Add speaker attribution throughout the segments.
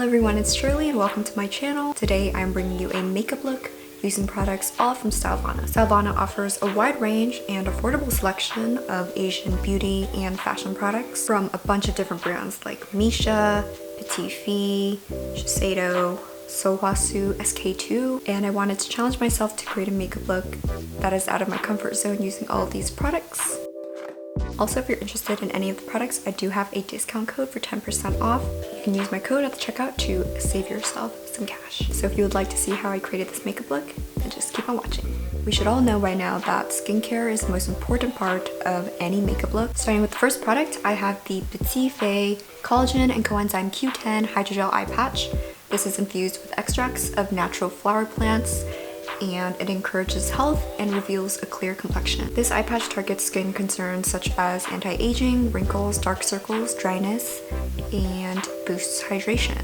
Speaker 1: Hello everyone, it's Shirley and welcome to my channel. Today I'm bringing you a makeup look using products all from stylevana. Stylevana offers a wide range and affordable selection of Asian beauty and fashion products from a bunch of different brands like Misha, Petit Fee, Shiseido, Sohwasu, SK2, and I wanted to challenge myself to create a makeup look that is out of my comfort zone using all of these products. Also, if you're interested in any of the products, I do have a discount code for 10% off. You can use my code at the checkout to save yourself some cash. So if you would like to see how I created this makeup look, then just keep on watching. We should all know by now that skincare is the most important part of any makeup look. Starting with the first product, I have the Petit Fee Collagen and Coenzyme Q10 Hydrogel Eye Patch. This is infused with extracts of natural flower plants, and it encourages health and reveals a clear complexion. This eye patch targets skin concerns such as anti-aging, wrinkles, dark circles, dryness, and boosts hydration.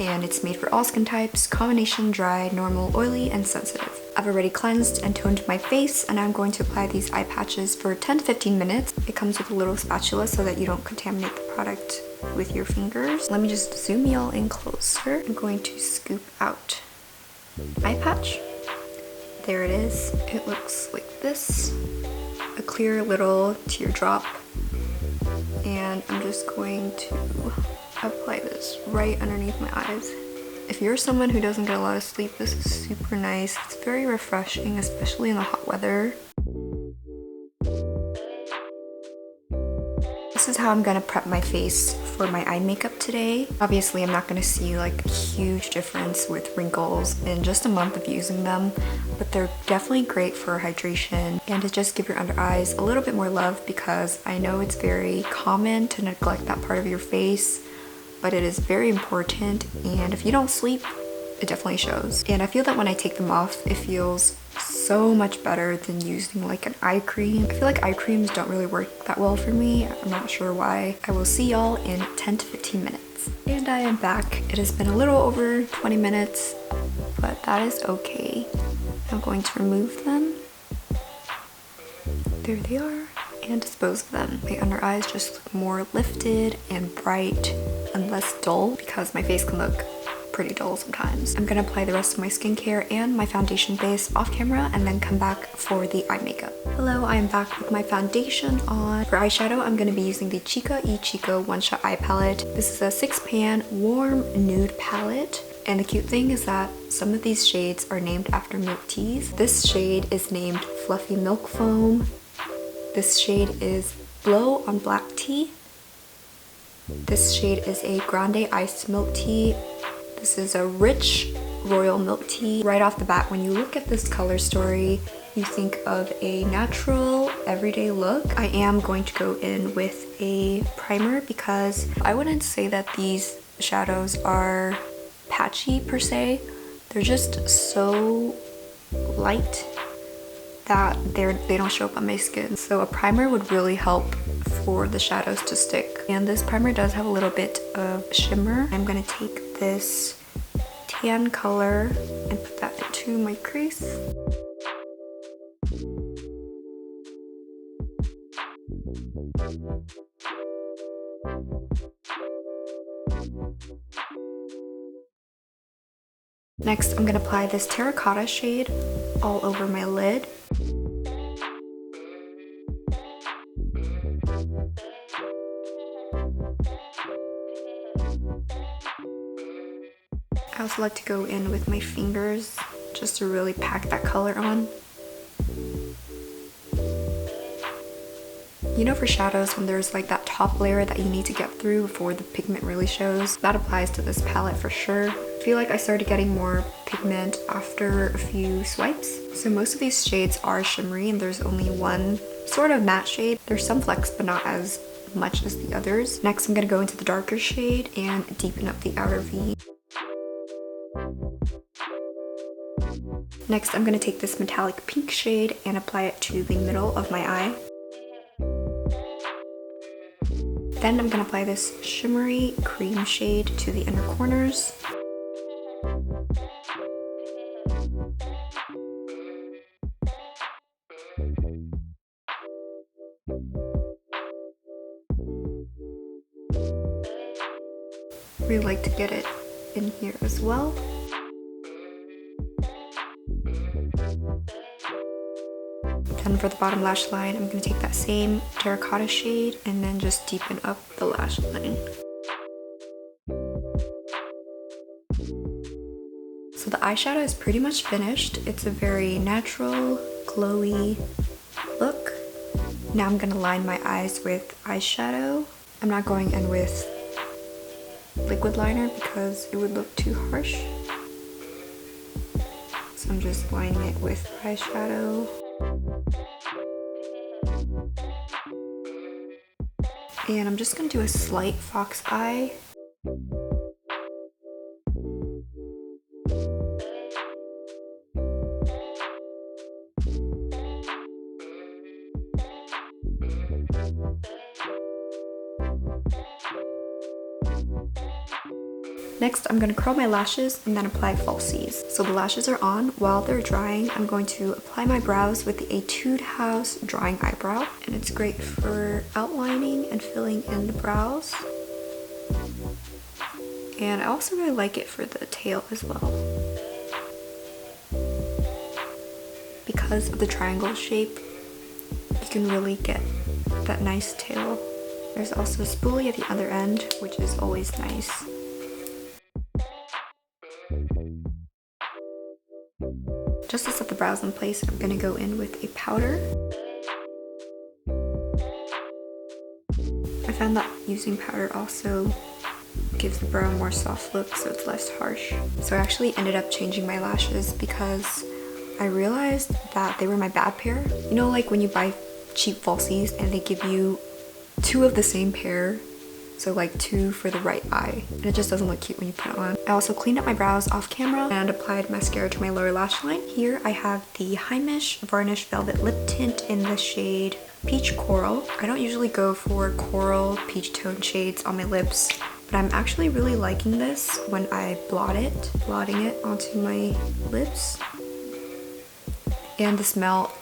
Speaker 1: And it's made for all skin types, combination dry, normal, oily, and sensitive. I've already cleansed and toned my face, and I'm going to apply these eye patches for 10 to 15 minutes. It comes with a little spatula so that you don't contaminate the product with your fingers. Let me just zoom y'all in closer. I'm going to scoop out eye patch. There it is. It looks like this. A clear little teardrop. And I'm just going to apply this right underneath my eyes. If you're someone who doesn't get a lot of sleep, this is super nice. It's very refreshing, especially in the hot weather. This is how I'm gonna prep my face for my eye makeup today. Obviously, I'm not gonna see like a huge difference with wrinkles in just a month of using them, but they're definitely great for hydration and to just give your under eyes a little bit more love, because I know it's very common to neglect that part of your face, but it is very important, and if you don't sleep, it definitely shows. And I feel that when I take them off, it feels so much better than using like an eye cream. I feel like eye creams don't really work that well for me. I'm not sure why. I will see y'all in 10 to 15 minutes. And I am back. It has been a little over 20 minutes, but that is okay. I'm going to remove them. There they are. And dispose of them. My under eyes just look more lifted and bright and less dull, because my face can look pretty dull sometimes. I'm gonna apply the rest of my skincare and my foundation base off camera and then come back for the eye makeup. Hello, I am back with my foundation on. For eyeshadow, I'm gonna be using the Chica y Chico One Shot Eye Palette. This is a 6-pan warm nude palette. And the cute thing is that some of these shades are named after milk teas. This shade is named Fluffy Milk Foam. This shade is Blow on Black Tea. This shade is a Grande Iced Milk Tea. This is a rich royal milk tea. Right off the bat, when you look at this color story, you think of a natural, everyday look. I am going to go in with a primer because I wouldn't say that these shadows are patchy per se. They're just so light that they don't show up on my skin. So a primer would really help for the shadows to stick. And this primer does have a little bit of shimmer. I'm gonna take this tan color and put that into my crease. Next, I'm gonna apply this terracotta shade all over my lid. I also like to go in with my fingers just to really pack that color on. You know, for shadows, when there's like that top layer that you need to get through before the pigment really shows, that applies to this palette for sure. I feel like I started getting more pigment after a few swipes. So most of these shades are shimmery and there's only one sort of matte shade. There's some flecks, but not as much as the others. Next, I'm gonna go into the darker shade and deepen up the outer V. Next, I'm gonna take this metallic pink shade and apply it to the middle of my eye. Then I'm gonna apply this shimmery cream shade to the inner corners. Really like to get it in here as well. Then for the bottom lash line, I'm going to take that same terracotta shade and then just deepen up the lash line. So the eyeshadow is pretty much finished. It's a very natural, glowy look. Now I'm going to line my eyes with eyeshadow. I'm not going in with liquid liner because it would look too harsh. So I'm just lining it with eyeshadow. And I'm just going to do a slight fox eye. Next, I'm going to curl my lashes and then apply falsies. So the lashes are on. While they're drying, I'm going to apply my brows with the Etude House Drawing Eyebrow. And it's great for outlining and filling in the brows. And I also really like it for the tail as well. Because of the triangle shape, you can really get that nice tail. There's also a spoolie at the other end, which is always nice. Just to set the brows in place, I'm going to go in with a powder. I found that using powder also gives the brow a more soft look, so it's less harsh. So I actually ended up changing my lashes because I realized that they were my bad pair. You know, like when you buy cheap falsies and they give you two of the same pair, so like two for the right eye, and it just doesn't look cute when you put it on. I also cleaned up my brows off camera and applied mascara to my lower lash line. Here I have the Heimish Varnish Velvet Lip Tint in the shade Peach Coral. I don't usually go for coral peach tone shades on my lips, but I'm actually really liking this when I blotting it onto my lips. And the smell,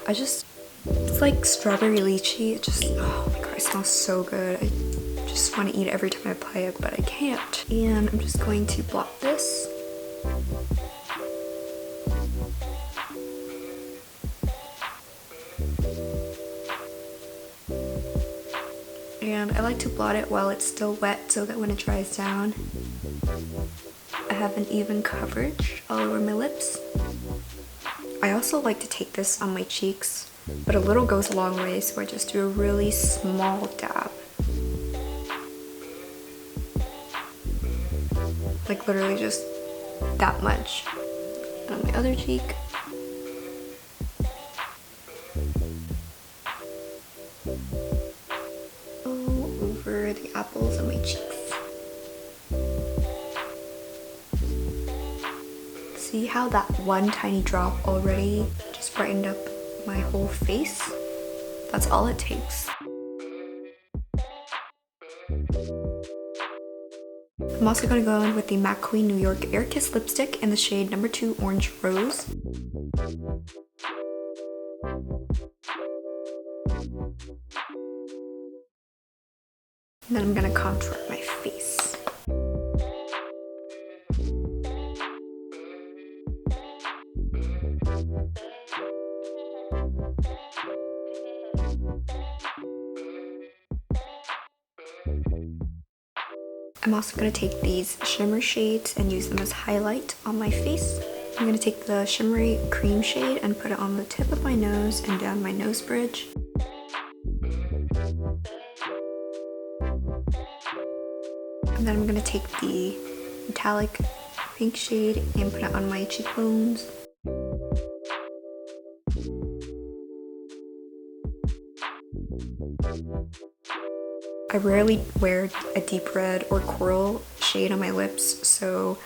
Speaker 1: it's like strawberry lychee. It just, oh my god, it smells so good. I just want to eat it every time I apply it, but I can't. And I'm just going to blot this. And I like to blot it while it's still wet so that when it dries down, I have an even coverage all over my lips. I also like to take this on my cheeks, but a little goes a long way, so I just do a really small dab. Like literally just that much. And on my other cheek. All over the apples of my cheeks. See how that one tiny drop already just brightened up my whole face? That's all it takes. I'm also going to go in with the MAC Queen New York Air Kiss lipstick in the shade number 2 Orange Rose. And then I'm going to contour my face. I'm also going to take these shimmer shades and use them as highlight on my face. I'm going to take the shimmery cream shade and put it on the tip of my nose and down my nose bridge. And then I'm going to take the metallic pink shade and put it on my cheekbones. I rarely wear a deep red or coral shade on my lips, so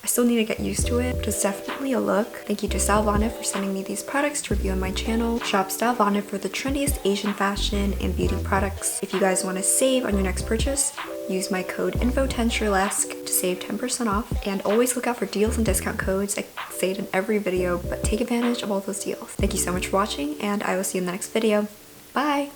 Speaker 1: I still need to get used to it, but it's definitely a look. Thank you to stylevana for sending me these products to review on my channel. Shop stylevana for the trendiest Asian fashion and beauty products. If you guys want to save on your next purchase, use my code info10shirlesque to save 10% off, and always look out for deals and discount codes. I say it in every video, but take advantage of all those deals. Thank you so much for watching, and I will see you in the next video. Bye!